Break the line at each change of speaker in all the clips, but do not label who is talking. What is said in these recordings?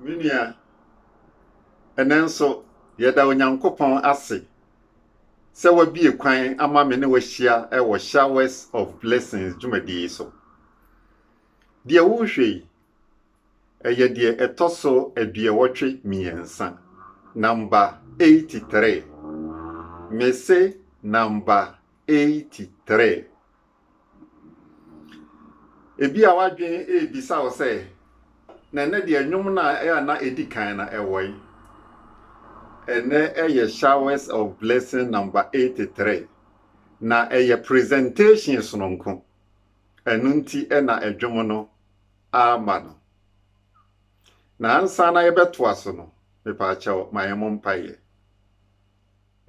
Minia enenso yeda onyankopon ase se wabie kwan ama me ne wahia wo showers of blessings dwumadi so. De wo hwei eye de etoso aduewotwe miensa number 83. Me say number 83. Ebi a wadwen ebisa wo se na de anwum na na edikan na ewoi eye showers of blessing number 83 na eye presentation sononko enunti na edwom no ama no na ansa na yebeto aso no mepa acha mayemo mpaye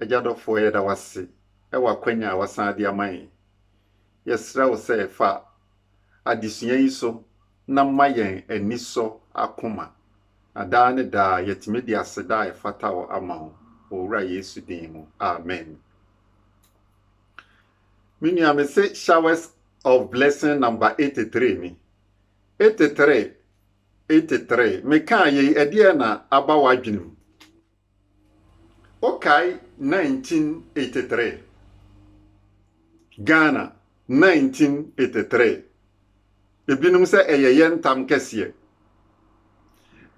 ejadofo yeda wase wakwanya wasan de aman yesra wo se fa adesua yi so na mayen aniso akoma ada ne da yetime di aseda efata wo ama ho owura Yesu din mu amen. Mini am say showers of blessing number 83 ni 83 me kan ye ede na aba wadwenu okay 1983 Ghana 1983 ebinum se eyeye ntam kese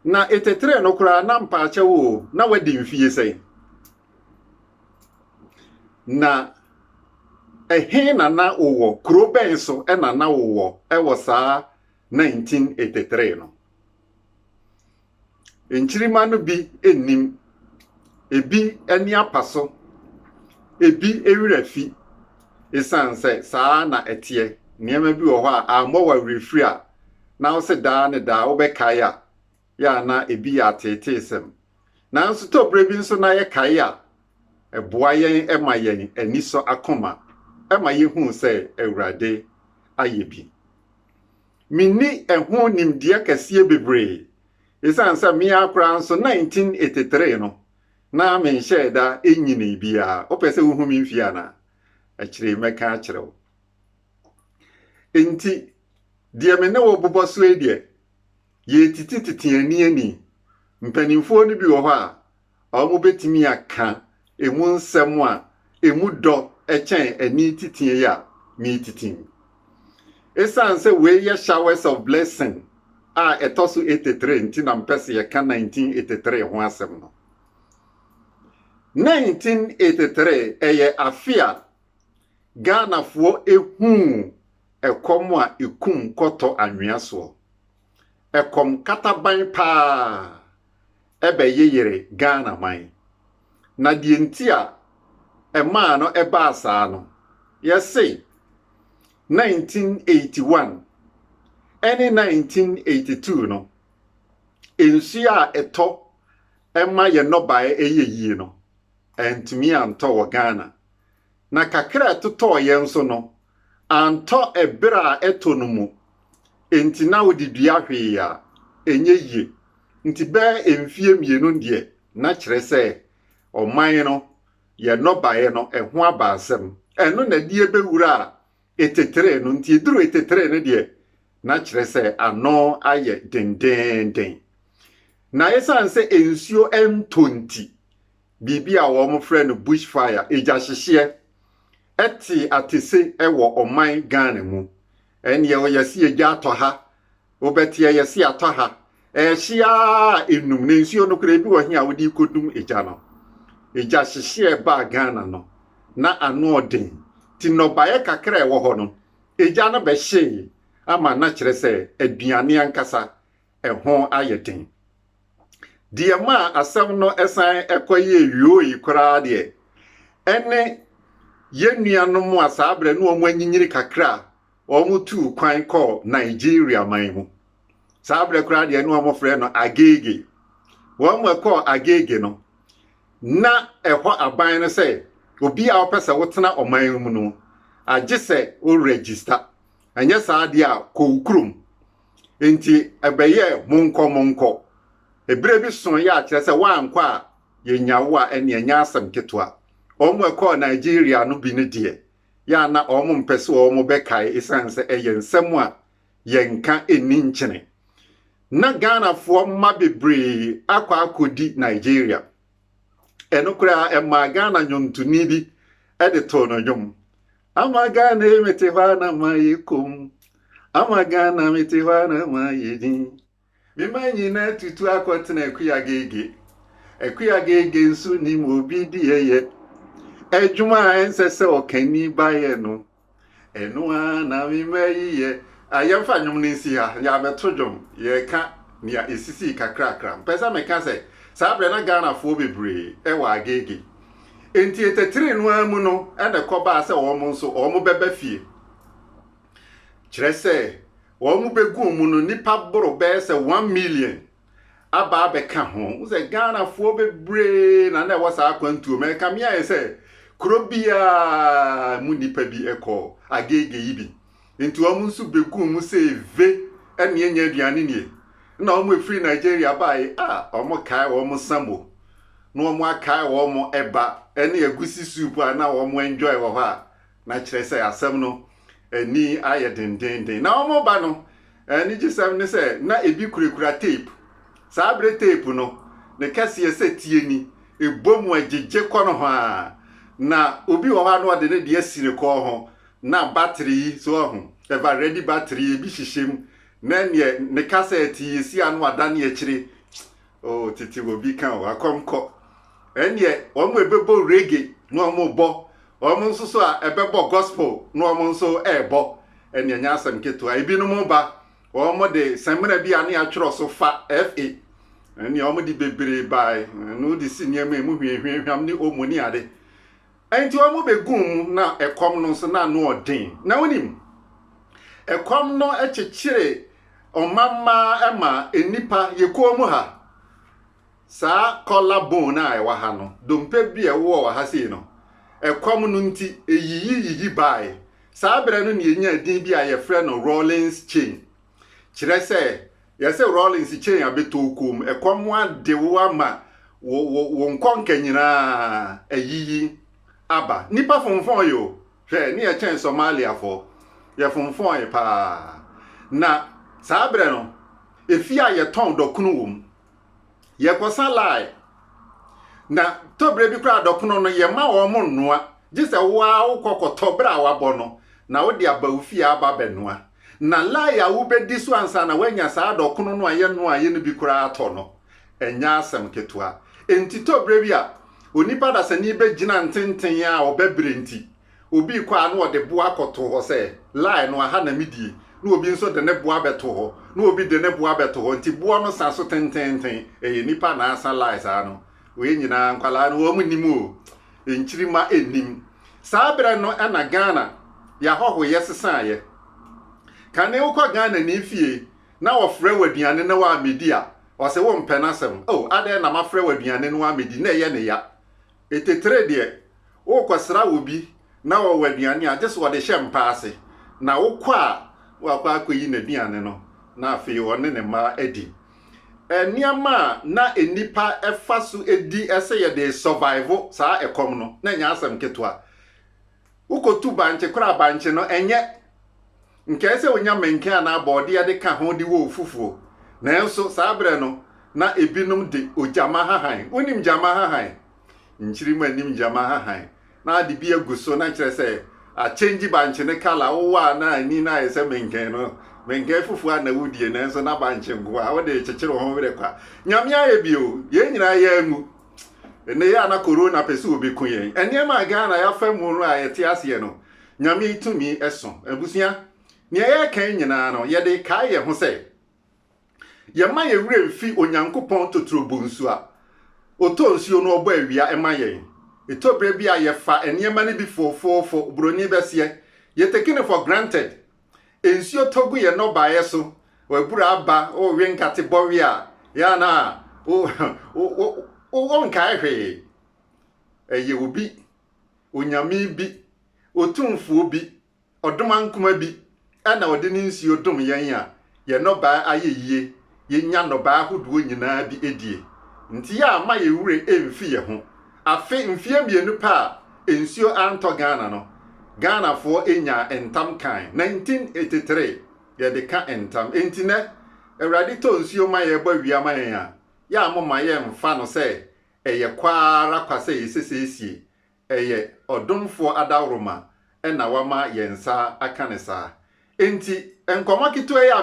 na 83 no kura na mpache wo na wadi mfie sei na ehe na owo kuro ben so na owo ewo saa 1983 no enchirima no bi ennim ebi ani apaso ebi ewirafi esanse saa na etie niema bi wo ho a ammo wa refri a na wo se da ne da wo be kaya ya na ebi ya tetesem na nso to bre bi nso na ye kaya eboa yen ema yen aniso akoma ema ye hu se Awurade ayebi minni eho nimde kase bebre esanse me akra nso 1983 no na me nheda enyine bia opese wo hu mi mfia na akire meka akire wo enti de me ne wo boboso edie ye titi ani mpanimfo no bi wo ho a omo betimi aka emu nsem a emu do echen ani titie ya mi titim esanse we ye showers of blessing a etoso 83 nti na mpese ye ka 1983 ho asem no 1983 eye afia Ghana fo ehu ekom a ekum koto anwea so ekom kataban pa ebe yeyere Ghana man na die nti a ema no eba asa no yesi 1981 ene 1982 no ensu a eto ema ye nobae eyeyie no entumi anto wo Ghana na kakra toto ye nso no anto ebra eto no mu enti na wodi dua hwe ya enye yie nti be emfie mienu ndie na kire se oman no ye nobae no eho abasem eno na die bewura etetere no nti eduru etetere no die na kire se ano aye dendenden na esanse ensuo M20 bibia wo mo frɛ no bushfire eja hyehye eti atese ewo oman Ghana mu enye wo yesi eja atɔ ha obetie yesi atɔ ha ehia enum ne nsuo no kura bi wo hia wodi kodum eja no eja hyehye ba Ghana no na ano odin ti nobaye kakra ewo ho no eja no be hye ama na kyerɛ sɛ aduane ankasa ɛho ayɛden die ma asɛm no ɛsan ɛkɔyɛ wioi koraa deɛ ɛne yenuanom asabre no ɔmo anyinyiri kakra ɔmo tu kwan kɔ Nigeria man mu sabre koraa deɛ no ɔmo frɛ no Agege wɔmo kɔ Agege no na ɛhɔ aban no sɛ obi a ɔpɛsɛ wotena ɔman mu no agye sɛ o register anya saade a kowukrum enti ebeye monko ebre bi so ya akire se wankɔ a yenyawo a ene anya asem ketwa omo ekɔ Nigeria no bi ne de ya na omo mpese omo bekae esanse eye nsem a yenka eni nkyene na Ghana fo ma bebre akwa akodi Nigeria eno kura ema Ghana nyontuni bi de to no dwom ama Ghana emete hwa na mayikom ama Ghana mete hwa na mayidin mimanyi na tutu akwotena akuya gege nsu ni mobi di yeye ejuma ensese okani baye no eno na mimayi ye ayemfa nwom nsi ha ya beto dwom ye ka nia esisi kakrakra pesa meka se sabre na Ghana fo bebre wa agege enti etetire no amu no ene koba se wo mo nso wo mo beba fie kire se wo mo begu mu no nipa boro be se 1 million aba abeka ho se Ghana fo bebre na wasa akwantu me ka mia ye se krobia mu nipa bi eko agege yibi enti wo mo nso begu mu se ve ene enya aduane nie na wo mo free Nigeria bai omo kai wo mo sambo no mo akai wo mo eba ene egusi soup na wo mo enjoy wo ha na kire se asem no ani aye dendenden na wo mo ba no ani gisem ne se na ebi kurekura tape sabre tape no ne kase se tie ni ebom agegye kono ho na obi wo ha no de ne de asire ko ho na battery so ho ever ready battery bi hihiem na ne kase tie si anu adane akire oh titi obi kan o akomko enye omo ebebo reggae no omo bo omo nso so a ebebo gospel no omo nso ebo enye nya asem keto ebi no mo ba omo de semra bi ane atworo so fa fa enye omo di bebre bai no di sinyema emu hwehwehwam ni omoni ade enti omo begum na ekom no nso na no odin na wonim ekom no echechire omamma ema enipa yekuo mu ha sa collarbone na ewa ha no dompe bi ewo wa ha sei no ekom no nti eyiyi bai sa bere no ne enya din bi aye frɛ no Rollins chain kire se ye se Rollins chain abetokum ekom ade wo ama wo nkonka nyina eyiyi aba nipa fonfon yo hwɛ ne ye chen Somalia fo ye fonfon ye pa na sa bere no efia ye ton dokunu wom ye kosa lai na tobre bi kra dokono no ye ma wo mo noa gise wa ukokoto bra wa bono na wo de aba ofia aba benoa na lai a wo bedi so ansa na wanya sa dokono no aye no aye no bi kra ato no enya asem ketua enti tobre bi a onipa da sani be gina ntenten a obebre nti obi kwa na ode bo akoto ho se lai no aha na midie na obi nso de ne bo abeto ho na obi de ne bo abeto ho nti bo no sa so tententen nipa na asa lai sa no we nyina nkwala no wo munimu enchirima enim sabre no na Ghana ya hoho yesesa ye kane wo kwa Ghana ni fie na wo frɛ waduane na wa media o se wo mpenasem ade na ma frɛ waduane no wa medi na ye ne ya etetre de wo kwasra obi na wo waduane a gese wo de hye mpaase na wo kwa wakwa akoyi na duane no na afi wone ne ma edi eniama na enipa efaso edi ese ye de survival saa ekom no na nya asem ketwa ukotu banche kura banche no enye nke ese onya menke na body ya de ka ho de wo fufuo na enso saa bre no na ebinom de ojama hahan onim jama hahan nchirima nim jama hahan na de bi aguso na kire se a change banche ne kala wo na ni na ese menke no menke fufu na wudie na enso na banche ngo a wo de chechire ho were kwa nyamia ye bio ye nyina ye amu ene ya na corona pese obi kun yen eniema Ghana ya famu no a yete ase no nyame itumi eso abusia ne ye kan nyina no ye de kai ye ho se ye ma ye wure mfi onyankopon totrobo nsu a oto nsuo no obo awia ema ye etobre bi a ye fa eniema ne bi fofofo broni bese ye taking for granted ensuo togu ye no ba ye so wabura aba o wenkate bowe a ya na o nkai hwe eye obi onyame bi otumfuo bi odomankoma bi ana ode ne nsuo dom yen a ye no ba ayeyie ye nya no ba hodo nyina bi edie nti ya ma ye wure emfi ye ho afi mfie mienu pa ensuo anto Ghana no Ghana fo enya entam kan 1983 ye de ka entam enti ne Awurade to nsuo ma ye ba wiama yen a ya amoma ye mfa no se eye kwara kwase yesesesi eye odomfo adawroma na wama yensa akanesa enti enkoma kito ya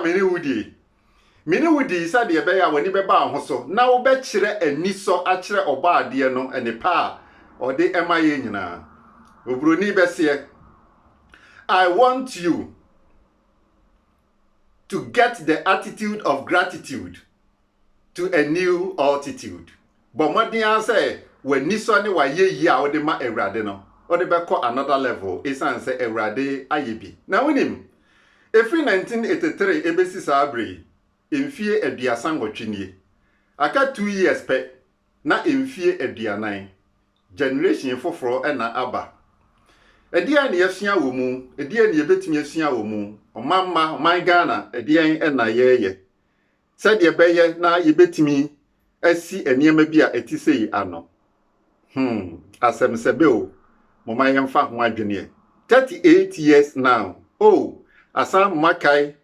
mini wudi sade ebe ya wani beba ho so na wo be kire aniso a kire obaade no enipa ode ema ye nyina obroni bese I want you to get the attitude of gratitude to a new altitude. But modern say when niso ne wa ye yi a ode ma Awurade no, ode be ko another level. Isan say Awurade ayebi. Na winim. Every 1983 ebesi sabre, emfie aduasan wotwenie. Aka 2 years pe na emfie aduanan. Generation foforo e na aba. Edia ne yasua wo mu, edia ne yebetimi asua wo mu. Omamma, oman Ghana, edian e na yeye. Said ye beye na yebetimi asi eniema bi a etisei ano. Asem sebe o. Moma yemfa ho adwene. 38 years now. Oh, asam makai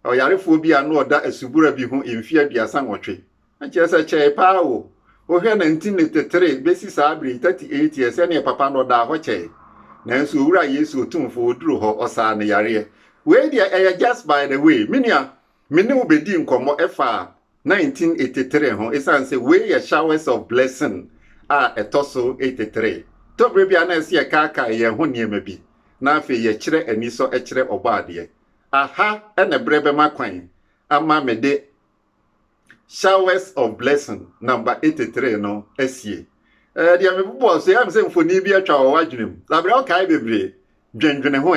oyarefo bi ano oda asubura bi ho emfi aduasa nwotwe. Anche se chee pa o. Ohwe 1983 besi saabri 38 years ene papa no da ho chee. Nanso owura Yesu otumfo oduro ho osa ne yare. We dia just by the way, minia mene wo bedi nkomo efa 1983 ho isan say we ye showers of blessing etoso 83. To brebia na se ye kaka ye ho niema bi. Na afi ye kire aniso e kire obaade. Aha ene brebe makwan ama mede showers of blessing number 83 no esie. Dia me bubo so yam se mfoni bi atwa wo adwenem. Labre o kai bebre dwendwene ho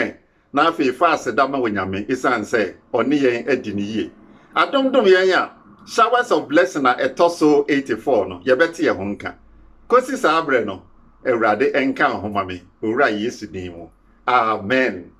na afi fast dama wonyame isan say oni yen adi ni yie. Adomdom yen ya showers of blessing na etoso 84 no ye beti ye ho nka. Kosi sabre no Awurade enka ho mame owura Yesu din mu. Amen.